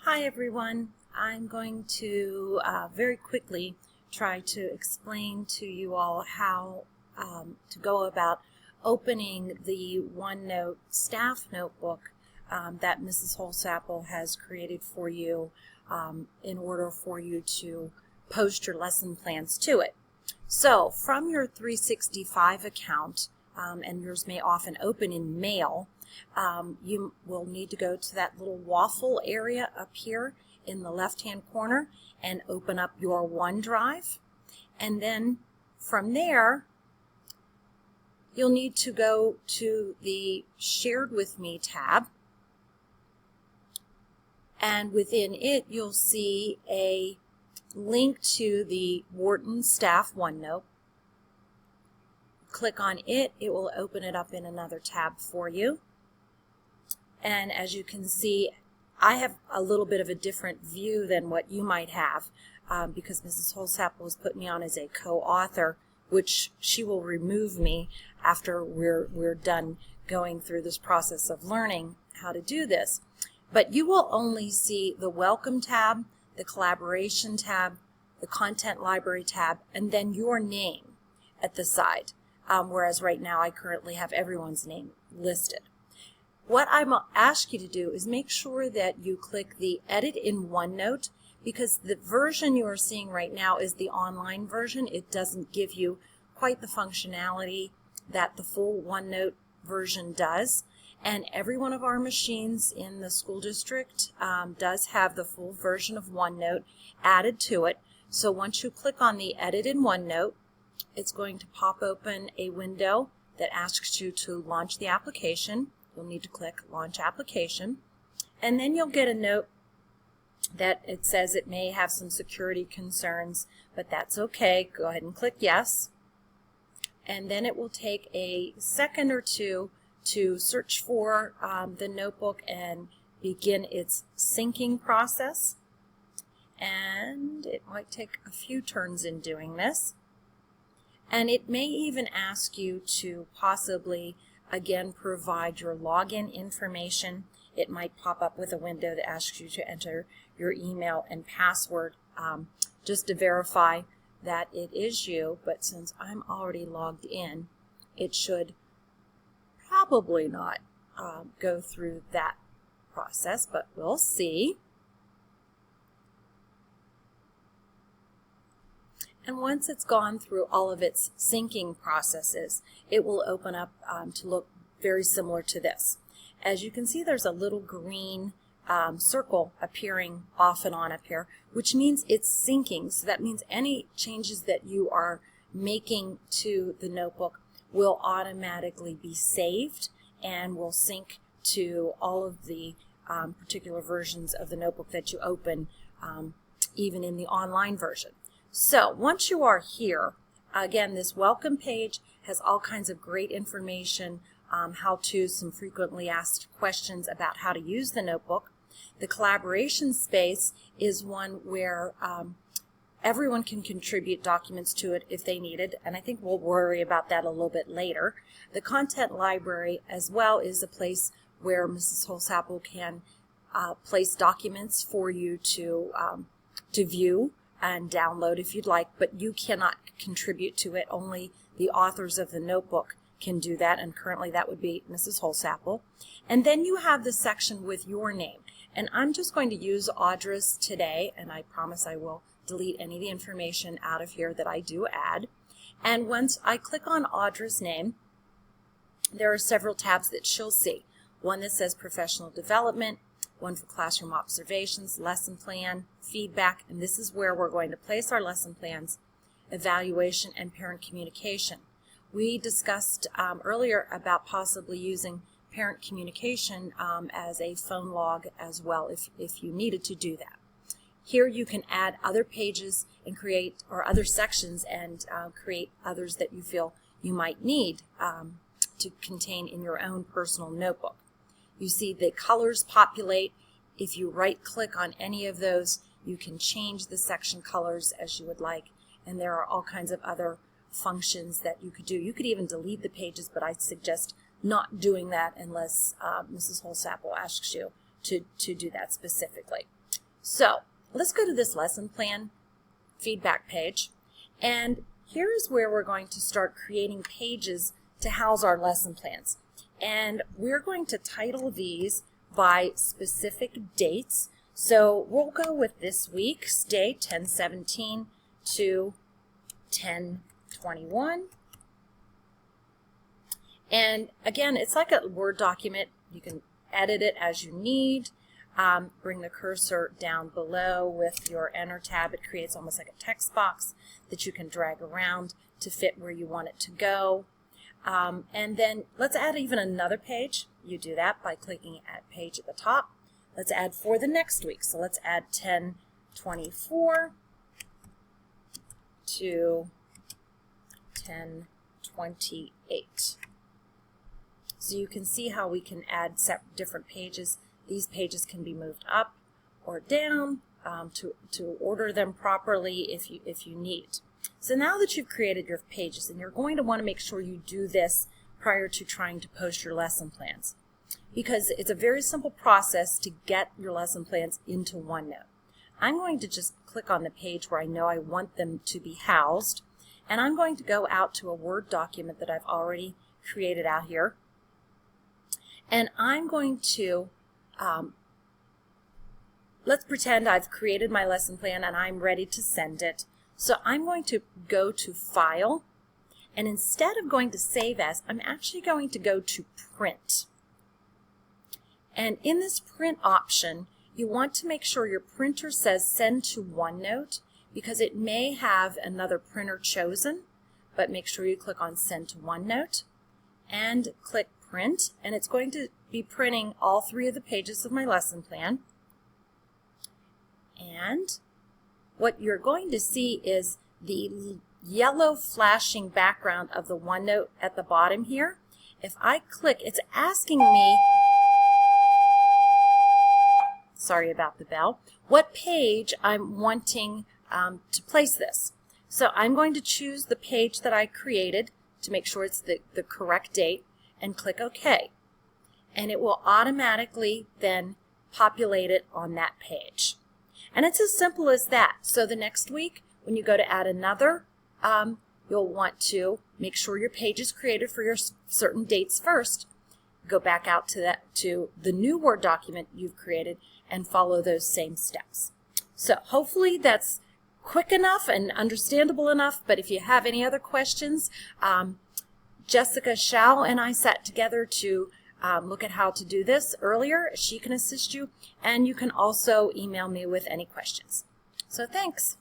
Hi everyone. I'm going to very quickly try to explain to you all how to go about opening the OneNote staff notebook that Mrs. Holsapple has created for you in order for you to post your lesson plans to it. So from your 365 account, and yours may often open in Mail, you will need to go to that little waffle area up here in the left-hand corner and open up your OneDrive. And then from there, you'll need to go to the Shared With Me tab. And within it, you'll see a link to the Wharton Staff OneNote. Click on it, it will open it up in another tab for you. And as you can see, I have a little bit of a different view than what you might have because Mrs. Holsapple has put me on as a co-author, which she will remove me after we're done going through this process of learning how to do this. But you will only see the Welcome tab, the Collaboration tab, the Content Library tab, and then your name at the side, whereas right now I currently have everyone's name listed. What I'm going to ask you to do is make sure that you click the Edit in OneNote, because the version you are seeing right now is the online version. It doesn't give you quite the functionality that the full OneNote version does. And every one of our machines in the school district does have the full version of OneNote added to it. So once you click on the Edit in OneNote, it's going to pop open a window that asks you to launch the application. You'll need to click Launch Application, and then you'll get a note that it says it may have some security concerns, but that's okay. Go ahead and click Yes, and then it will take a second or two to search for the notebook and begin its syncing process, and it might take a few turns in doing this, and it may even ask you to possibly again provide your login information. It might pop up with a window that asks you to enter your email and password just to verify that it is you, but since I'm already logged in, it should probably not go through that process, but we'll see. And once it's gone through all of its syncing processes, it will open up to look very similar to this. As you can see, there's a little green circle appearing off and on up here, which means it's syncing. So that means any changes that you are making to the notebook will automatically be saved and will sync to all of the particular versions of the notebook that you open, even in the online version. So once you are here, again, this welcome page has all kinds of great information, how-to, some frequently asked questions about how to use the notebook. The collaboration space is one where everyone can contribute documents to it if they need it, and I think we'll worry about that a little bit later. The content library as well is a place where Mrs. Holsapple can place documents for you to view and download if you'd like, but you cannot contribute to it. Only the authors of the notebook can do that, and currently that would be Mrs. Holsapple. And then you have the section with your name, and I'm just going to use Audra's today, and I promise I will delete any of the information out of here that I do add. And once I click on Audra's name, there are several tabs that she'll see. One that says Professional Development, one for Classroom Observations, Lesson Plan, Feedback, and this is where we're going to place our lesson plans, Evaluation, and Parent Communication. We discussed earlier about possibly using parent communication as a phone log as well if you needed to do that. Here you can add other pages and create, or other sections and create others that you feel you might need to contain in your own personal notebook. You see the colors populate. If you right-click on any of those, you can change the section colors as you would like, and there are all kinds of other functions that you could do. You could even delete the pages, but I suggest not doing that unless Mrs. Holsapple asks you to do that specifically. So let's go to this lesson plan feedback page, and here's where we're going to start creating pages to house our lesson plans. And we're going to title these by specific dates. So we'll go with this week's date, 10/17 to 10/21. And again, it's like a Word document. You can edit it as you need. Bring the cursor down below with your Enter tab. It creates almost like a text box that you can drag around to fit where you want it to go. And then let's add even another page. You do that by clicking Add Page at the top. Let's add for the next week. So let's add 10/24 to 10/28. So you can see how we can add different pages. These pages can be moved up or down to order them properly if you need. So now that you've created your pages, and you're going to want to make sure you do this prior to trying to post your lesson plans, because it's a very simple process to get your lesson plans into OneNote. I'm going to just click on the page where I know I want them to be housed, and I'm going to go out to a Word document that I've already created out here, and I'm going to let's pretend I've created my lesson plan and I'm ready to send it. So I'm going to go to File, and instead of going to Save As, I'm actually going to go to Print. And in this print option, you want to make sure your printer says Send to OneNote, because it may have another printer chosen, but make sure you click on Send to OneNote and click Print, and it's going to be printing all 3 of the pages of my lesson plan. And what you're going to see is the yellow flashing background of the OneNote at the bottom here. If I click, it's asking me, sorry about the bell, what page I'm wanting to place this. So I'm going to choose the page that I created to make sure it's the correct date, and click OK. And it will automatically then populate it on that page. And it's as simple as that. So the next week, when you go to add another, you'll want to make sure your page is created for your certain dates first. Go back out to the new Word document you've created and follow those same steps. So hopefully that's quick enough and understandable enough, but if you have any other questions, Jessica Schau and I sat together to look at how to do this earlier. She can assist you, and you can also email me with any questions. So thanks.